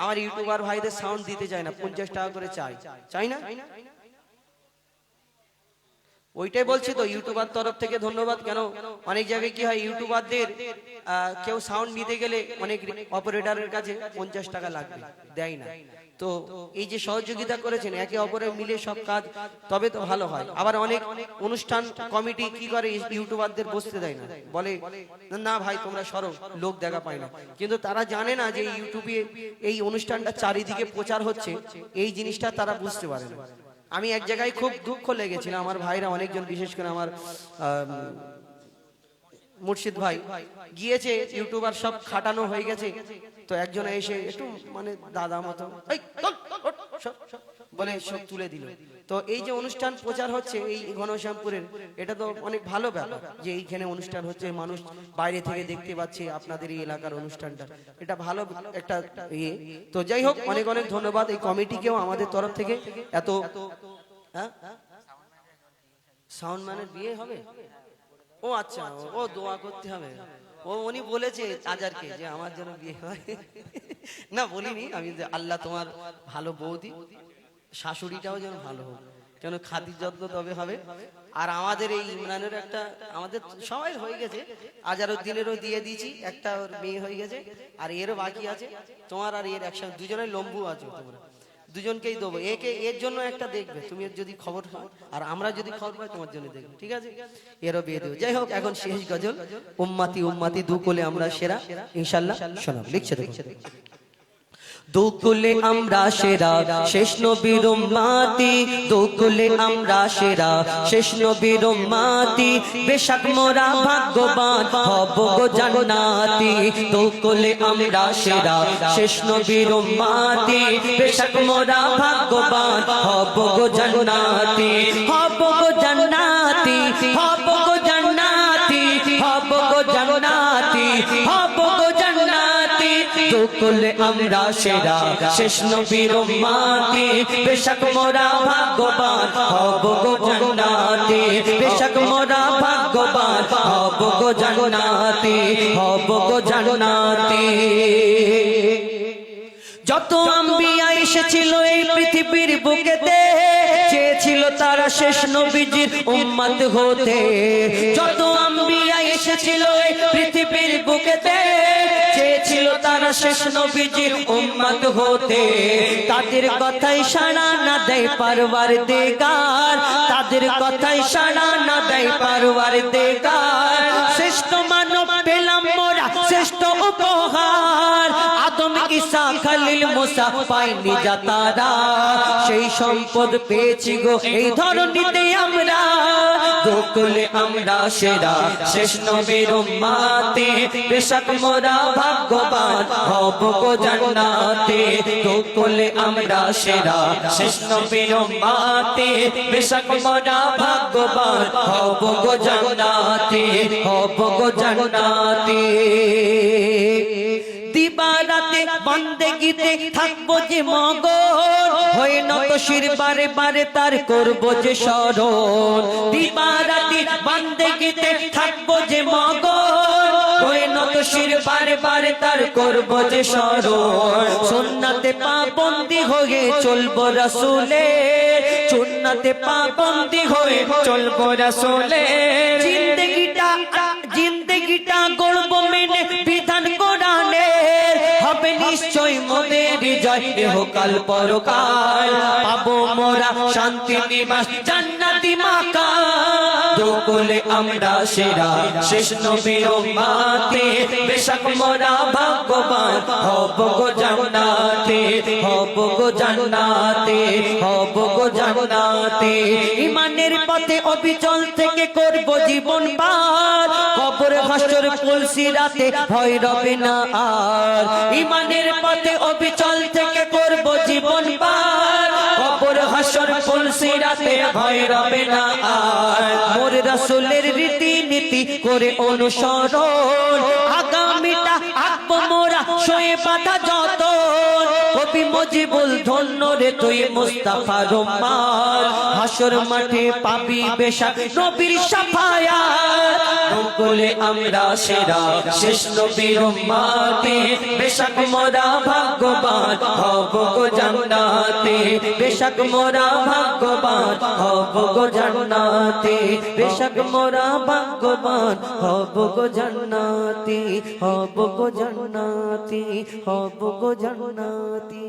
আমার ইউটিউবার ভাইদের সাউন্ড দিতে চায় না, 50 টাকা করে চাই না। ওইটাই বলছি তো, ইউটিউবার তরফ থেকে ধন্যবাদ। কেন অনেক জায়গায় কি হয়, ইউটিউবারদের কেউ সাউন্ড নিতে গেলে অনেক অপারেটরের কাছে 50 টাকা লাগবে, দেয় না। তো এই যে সহযোগিতা করেছেন, একে অপরের মিলে সব কাজ, তবে তো ভালো হয়। আবার অনেক অনুষ্ঠান কমিটি কি করে, ইউটিউবারদের বসতে দেয় না, বলে না ভাই তোমরা সরো, লোক দেখা পায় না। কিন্তু তারা জানে না যে ইউটিউবে এই অনুষ্ঠানটা চারিদিকে প্রচার হচ্ছে, এই জিনিসটা তারা বুঝতে পারে না। আমি এক জায়গায় খুব দুঃখ লেগেছিলাম, আমার ভাইরা অনেকজন, বিশেষ করে আমার মুর্শিদ ভাই গিয়েছে, ইউটিউবার সব খাটানো হয়ে গেছে, তো একজন এসে একটু মানে দাদা মতো বলে সব তুলে দিল। তো এই যে অনুষ্ঠান প্রচার হচ্ছে এই ঘনশ্যামপুরের, এটা তো অনেক ভালো ব্যাপার যে এইখানে অনুষ্ঠান হচ্ছে, মানুষ বাইরে থেকে দেখতে পাচ্ছে আপনাদের এই এলাকার অনুষ্ঠানটা, এটা ভালো একটা ইয়ে। তো যাই হোক, অনেক অনেক ধন্যবাদ এই কমিটিকেও আমাদের তরফ থেকে। এত সাউন্ড ম্যানের বিয়ে হবে, ও আচ্ছা, ও দোয়া করতে হবে, ও উনি বলেছে আজারকে যে আমার জন্য বিয়ে হয়। না বলিনি আমি, যে আল্লাহ তোমার ভালো বৌদি, শাশুড়িটাও যেন ভালো হোক, কেন খাতির যত্ন তবে হবে। আর আমাদের এই ইমরানের একটা, আমাদের সবাই হয়ে গেছে, আজারউদ্দিনেরও দিয়ে দিয়েছি, একটা ওর মেয়ে হয়ে গেছে, আর এরও বাকি আছে। তোমার আর এর একসাথে দুজনের লম্বু আছে, তোমরা দুজনকেই দেবো। এর জন্য একটা দেখবে তুমি যদি খবর হয়, আর আমরা যদি খবর পাই তোমার জন্য দেখবে, ঠিক আছে? এরও বিয়ে দেবো। যাই হোক, এখন শেষ গজল, উম্মাতি উম্মাতি দুকুলে আমরা সেরা, ইনশাল্লাহ শোনাব। লিখছে দেখো, দুকুলে আমরা সেরা, শেষ নবীর উম্মতি, দুকুলে আমরা সেরা, শেষ নবীর উম্মতি, বেশক মোরা ভাগ্যবান হব গো জান্নাতি। দুকুলে আমরা সেরা, শেষ নবীর উম্মতি, বেশক মোরা ভাগ্যবান হব গো জান্নাতি, হব গো জান্নাতি, হব গো জান্নাতি, হব গো জান্নাতি, হব গো জান্নাতি। দুকুলে আমরা সেরা, শেষ নবীর উম্মতি, বেশক মোরা ভাগ্যবান হব গো জান্নাতি, বেশক মোরা ভাগ্যবান হব গো জান্নাতি, হব গো জান্নাতি। যত আম্বিয়া এসেছিল এই পৃথিবীর বুকেতে, চেয়েছিল তারা শেষ নবীজির উম্মত হতে। যত আম্বিয়া এসেছিল এই পৃথিবীর বুকেতে, চেয়েছিল তারা শেষ নবীজির উম্মত হতে। তাদের কথাই সাড়া না দেয় পরওয়ারদিগার, তাদের কথাই সাড়া না দেয় পরওয়ারদিগার। শ্রেষ্ঠ মানব পেলাম মোরা, শ্রেষ্ঠ উপহার, আদম ঈসা খলিল মুসা পাইনি যা তারা, সেই সম্পদ পেয়েছি গো এই ধরনীতে আমরা। দুকুলে আমরা সেরা, শেষ নবীর উম্মতি, বেশক মোরা ভাগ্যবান হব গো জান্নাতে। দুকুলে আমরা সেরা, শেষ নবীর উম্মতি, বেশক মোরা ভাগ্যবান হব গো জান্নাতে, হব গো জান্নাতে। দিবারাতে বান্দেগিতে থাকবো যে মগন, হয়ে নত শির বারে বারে তার করবো যে স্মরণ। দিবারাতে বান্দেগিতে থাকবো যে মগন, হয়ে নত শির বারে বারে তার করবো যে স্মরণ। সুন্নাতে পাবন্দি হয়ে চলবো রাসূলের, সুন্নাতে পাবন্দি হয়ে চলবো রাসূলের। জিন্দেগিটা গড়বো মেনে বিধান কোরআনের, হবে নিশ্চয় মোদের জয় ইহকাল পরকাল, পাবো মোরা শান্তি নিবাস জান্নাতি মাকাম। দুকুলে আমরা সেরা, শেষ নবীর উম্মতি, বেশক মোরা ভাগ্যবান হব গো জান্নাতে, হব গো জান্নাতে, হব গো জান্নাতে। ঈমানের পথে অবিচল থেকে করব জীবন পার, কবর হাসর পুলসিরাতে ভয় রবে না আর। ঈমানের পথে অবিচল থেকে করব জীবন পার, কবর হাসর পুলসিরাতে ভয় রবে না আর। মোর রাসূলের রীতিনীতি করে অনুসরণ, আগামীটা আঁকবো মোরা শোয়ে বাঁধা যতন। কবি মুজিবুল ধন্য রে তুই মুস্তাফার উম্মত, হাসর মাঠে পাবি বেশক নবীর শাফায়াত। দুকুলে আমরা সেরা, শেষ নবীর উম্মতি, বেশক মোরা ভাগ্যবান হব গো জান্নাতে বেশক মোরা ভাগ্যবান হব গো জান্নাতে বেশক মোরা ভাগ্যবান হব গো জান্নাতে হব গো জান্নাতে হব গো জান্নাতে